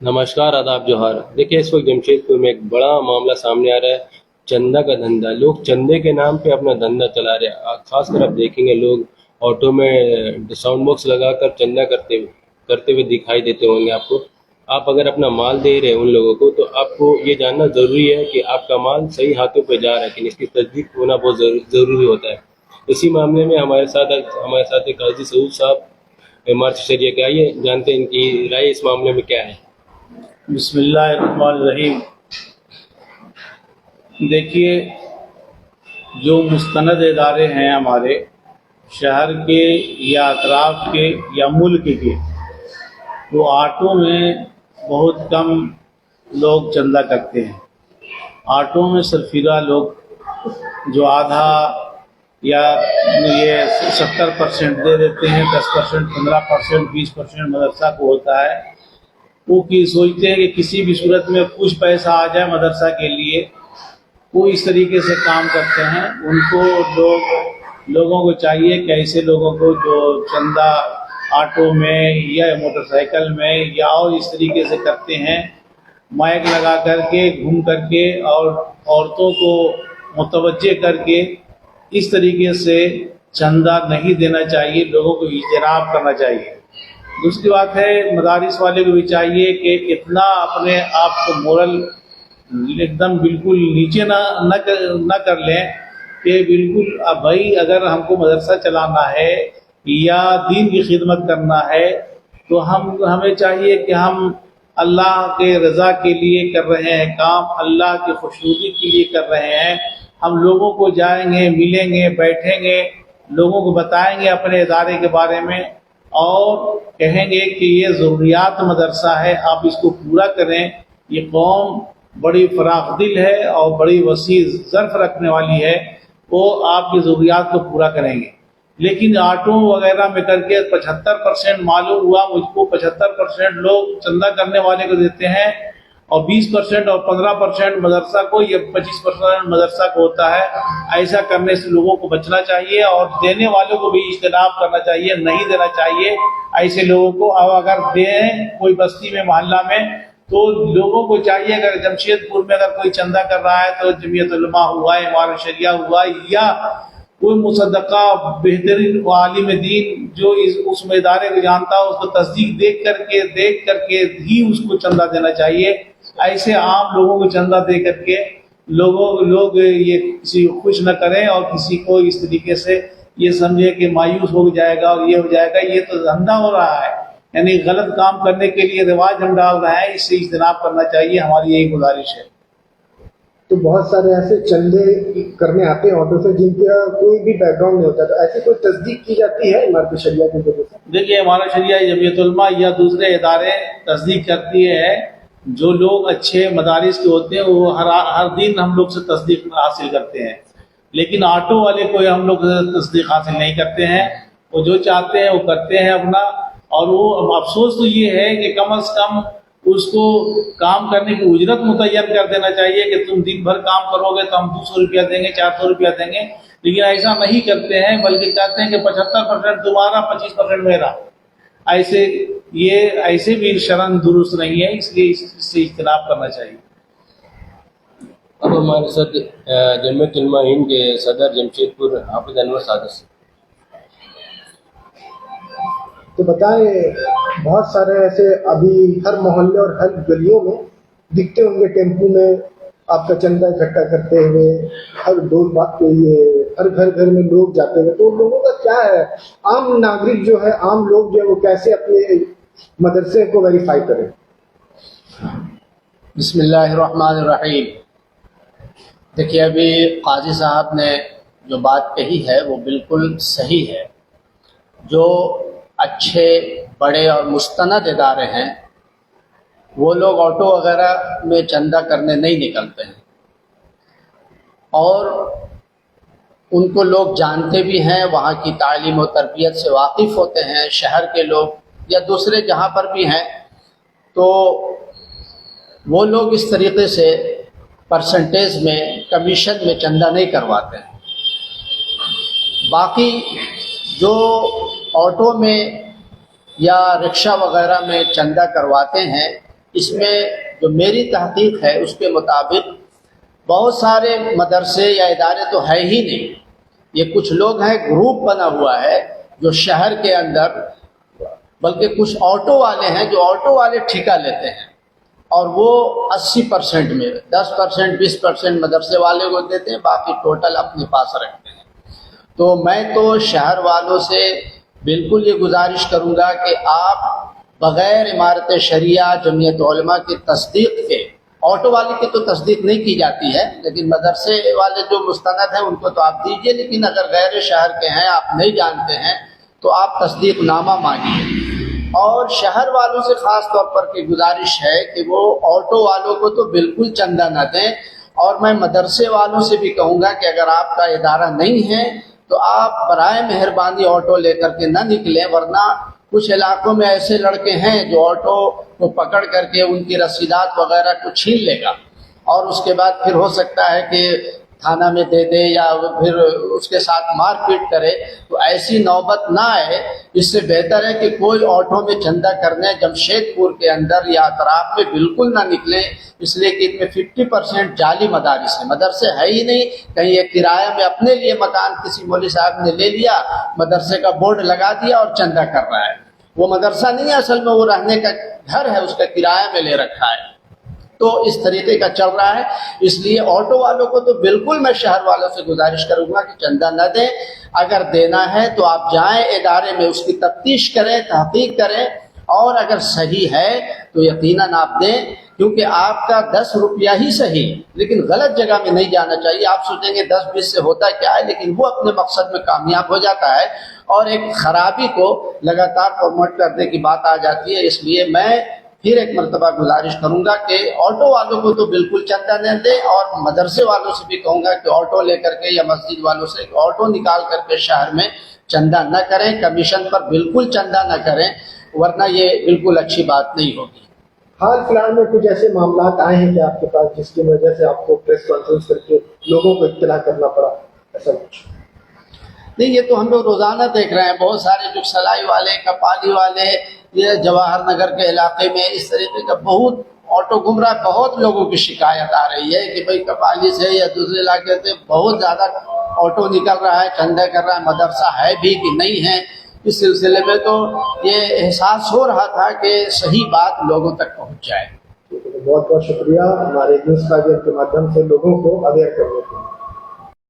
नमस्कार, आदाब, जोहार। देखिए, इस वक्त जमशेदपुर में एक बड़ा मामला सामने आ रहा है। चंदा का धंधा। लोग चंदे के नाम पे अपना धंधा चला रहे हैं। खासकर आप देखेंगे, लोग ऑटो में साउंड बॉक्स लगाकर चंदा करते हुए दिखाई देते होंगे आपको। आप अगर अपना माल दे रहे हैं उन लोगों को, तो आपको ये जानना ज़रूरी है कि आपका माल सही हाथों पे जा रहा है कि नहीं। इसकी तस्दीक होना बहुत ज़रूरी होता है। इसी मामले में हमारे साथ एक काजी सऊद साहब मार्च शरिया के, आइए जानते हैं इनकी राय इस मामले में क्या है। बिस्मिल्लाहिर्रहमानिर्रहीम। देखिए, जो मुस्तनद इदारे हैं हमारे शहर के या अतराफ के या मुल्क के, वो ऑटो में बहुत कम लोग चंदा करते हैं। ऑटो में सरफिरा लोग जो आधा या ये 70% दे देते हैं, 10%, 15%, 20% मदरसा को होता है। वो की सोचते हैं कि किसी भी सूरत में कुछ पैसा आ जाए मदरसा के लिए, वो इस तरीके से काम करते हैं। उनको लोगों को चाहिए कि ऐसे लोगों को जो चंदा ऑटो में या मोटरसाइकिल में या और इस तरीके से करते हैं, माइक लगा करके घूम करके और औरतों को मुतवज्जे करके इस तरीके से चंदा नहीं देना चाहिए। लोगों को इजराब करना चाहिए। दूसरी बात है, मदारिस वाले को भी चाहिए कि इतना अपने आप को मोरल एकदम बिल्कुल नीचे ना कर लें कि बिल्कुल अब भाई अगर हमको मदरसा चलाना है या दीन की खिदमत करना है तो हमें चाहिए कि हम अल्लाह के रज़ा के लिए कर रहे हैं काम, अल्लाह की खुशनुदी के लिए कर रहे हैं। हम लोगों को जाएंगे, मिलेंगे, बैठेंगे, लोगों को बताएंगे अपने इदारे के बारे में और कहेंगे कि ये ज़रूरियात मदरसा है, आप इसको पूरा करें। ये कौम बड़ी फराख दिल है और बड़ी वसी ज़र्फ रखने वाली है, वो आपकी ज़रूरियात को पूरा करेंगे। लेकिन ऑटो वगैरह में करके 75% मालूम हुआ मुझको, 75% लोग चंदा करने वाले को देते हैं और 20% और 15% मदरसा को, या 25% मदरसा को होता है। ऐसा करने से लोगों को बचना चाहिए और देने वालों को भी इज्तनाब करना चाहिए, नहीं देना चाहिए ऐसे लोगों को। अब अगर दें कोई बस्ती में, मोहल्ला में, तो लोगों को चाहिए अगर जमशेदपुर में अगर कोई चंदा कर रहा है तो जमीयत उलमा हुआ, इमारत शरिया हुआ या कोई मुसद्दका बेहतरीन आलिम दीन जो उस इदारे को जानता हो, उसको तस्दीक देख करके ही उसको चंदा देना चाहिए। ऐसे आम लोगों को चंदा दे करके लोग ये किसी को खुश न करें और किसी को इस तरीके से ये समझे कि मायूस हो जाएगा और ये हो जाएगा। ये तो धंधा हो रहा है, यानी गलत काम करने के लिए रिवाज हम डाल रहे हैं। इससे इज्तनाब करना चाहिए, हमारी यही गुजारिश है। तो बहुत सारे ऐसे चंदे करने आते हैं ऑटो से जिनका कोई भी बैकग्राउंड नहीं होता, तो ऐसी कोई तस्दीक की जाती है इमारत शरिया की वजह से? देखिए, हमारा शरिया, जमीयत उलमा या दूसरे इदारे तस्दीक करती है। जो लोग अच्छे मदारिस के होते हैं वो हर दिन हम लोग से तस्दीक हासिल करते हैं, लेकिन ऑटो वाले कोई हम लोग तस्दीक हासिल नहीं करते हैं। वो जो चाहते हैं वो करते हैं अपना। और वो अफसोस तो ये है कि कम अज़ कम उसको काम करने की उजरत मुतय्यन कर देना चाहिए कि तुम दिन भर काम करोगे तो हम 200 रुपया देंगे, 400 रुपया देंगे। लेकिन ऐसा नहीं करते हैं, बल्कि कहते हैं कि 75% तुम्हारा, 25% मेरा। ऐसे भी शरन दुरुस्त नहीं है, इसलिए इससे इज्तनाब करना चाहिए। अब हमारे साथ जमीयत उलमा हिंद के सदर जमशेदपुर हाफिज अनवर सादत से। तो बताएं, बहुत सारे ऐसे अभी हर मोहल्ले और हर गलियों में दिखते होंगे टेम्पू में आपका चंदा इकट्ठा करते हुए, हर डोल बात के लिए हर घर में लोग जाते हुए। तो उन लोगों का क्या है, आम नागरिक जो है, आम लोग जो है, वो कैसे अपने मदरसे को वेरीफाई करें? बिस्मिल्लाहिर्रहमानिर्रहीम। देखिए, अभी काजी साहब ने जो बात कही है वो बिल्कुल सही है। जो अच्छे बड़े और मुस्तनद इदारे हैं वो लोग ऑटो वगैरह में चंदा करने नहीं निकलते हैं, और उनको लोग जानते भी हैं, वहाँ की तालीम और तरबियत से वाकिफ़ होते हैं। शहर के लोग या दूसरे जहाँ पर भी हैं, तो वो लोग इस तरीक़े से परसेंटेज में, कमीशन में चंदा नहीं करवाते हैं। बाकी जो ऑटो में या रिक्शा वगैरह में चंदा करवाते हैं, اس میں جو میری تحقیق ہے اس کے مطابق بہت سارے مدرسے یا ادارے تو ہے ہی نہیں، یہ کچھ لوگ ہیں، گروپ بنا ہوا ہے جو شہر کے اندر، بلکہ کچھ آٹو والے ہیں جو آٹو والے ٹھیکہ لیتے ہیں اور وہ 80% میں 10% 20% مدرسے والے کو دیتے ہیں، باقی ٹوٹل اپنے پاس رکھتے ہیں۔ تو میں تو شہر والوں سے بالکل یہ گزارش کروں گا کہ آپ بغیر امارت شریعہ جمعیت علماء کی تصدیق کے، آٹو والے کی تو تصدیق نہیں کی جاتی ہے، لیکن مدرسے والے جو مستند ہیں ان کو تو آپ دیجئے، لیکن اگر غیر شہر کے ہیں، آپ نہیں جانتے ہیں، تو آپ تصدیق نامہ مانگیے۔ اور شہر والوں سے خاص طور پر کی گزارش ہے کہ وہ آٹو والوں کو تو بالکل چندہ نہ دیں، اور میں مدرسے والوں سے بھی کہوں گا کہ اگر آپ کا ادارہ نہیں ہے تو آپ برائے مہربانی آٹو لے کر کے نہ نکلیں، ورنہ کچھ علاقوں میں ایسے لڑکے ہیں جو آٹو کو پکڑ کر کے ان کی رسیدات وغیرہ کو چھین لے گا، اور اس کے بعد پھر ہو سکتا ہے کہ تھانہ میں دے دے یا پھر اس کے ساتھ مار پیٹ کرے۔ تو ایسی نوبت نہ آئے، اس سے بہتر ہے کہ کوئی آٹو میں چندہ کرنے جمشید پور کے اندر یا اطراف میں بالکل نہ نکلیں، اس لیے کہ ان میں 50% جعلی مدارس ہیں، مدرسے ہے ہی نہیں، کہیں ایک کرایہ میں اپنے لیے مکان کسی مولوی صاحب نے لے لیا، مدرسے کا بورڈ لگا دیا اور چندہ کر رہا ہے، وہ مدرسہ نہیں ہے، اصل میں وہ رہنے کا گھر ہے، اس کا کرایہ میں لے رکھا ہے۔ تو اس طریقے کا چل رہا ہے، اس لیے آٹو والوں کو تو بالکل میں شہر والوں سے گزارش کروں گا کہ چندہ نہ دیں، اگر دینا ہے تو آپ جائیں ادارے میں، اس کی تفتیش کریں، تحقیق کریں، اور اگر صحیح ہے تو یقیناً آپ دیں، کیونکہ آپ کا 10 روپیہ ہی صحیح، لیکن غلط جگہ میں نہیں جانا چاہیے۔ آپ سوچیں گے 10-20 سے ہوتا کیا ہے، لیکن وہ اپنے مقصد میں کامیاب ہو جاتا ہے اور ایک خرابی کو لگاتار پروموٹ کرنے کی بات آ جاتی ہے۔ اس لیے میں پھر ایک مرتبہ گزارش کروں گا کہ آٹو والوں کو تو بالکل چندہ نہ دیں، اور مدرسے والوں سے بھی کہوں گا کہ آٹو لے کر کے یا مسجد والوں سے آٹو نکال کر کے شہر میں چندہ نہ کریں، کمیشن پر بالکل چندہ نہ کریں، ورنہ یہ بالکل اچھی بات نہیں ہوگی۔ حال فی الحال میں کچھ ایسے معاملات آئے ہیں کہ آپ کے پاس جس کی وجہ سے آپ کو پریس کانفرنس کر کے لوگوں کو اطلاع کرنا پڑا، ایسا کچھ؟ نہیں، یہ تو ہم لوگ روزانہ دیکھ رہے ہیں، بہت سارے جو سلائی والے، کپالی والے، یہ جواہر نگر کے علاقے میں اس طریقے کا بہت آٹو گمراہ، بہت لوگوں کی شکایت آ رہی ہے کہ بھئی کپالی سے یا دوسرے علاقے سے بہت زیادہ آٹو نکل رہا ہے، چندہ کر رہا ہے، مدرسہ ہے بھی کہ نہیں ہے۔ اس سلسلے میں تو یہ احساس ہو رہا تھا کہ صحیح بات لوگوں تک پہنچ جائے۔ بہت بہت شکریہ ہمارے نیوز کاغذ کے مادھیم سے لوگوں کو اویئر کرنے کے لیے۔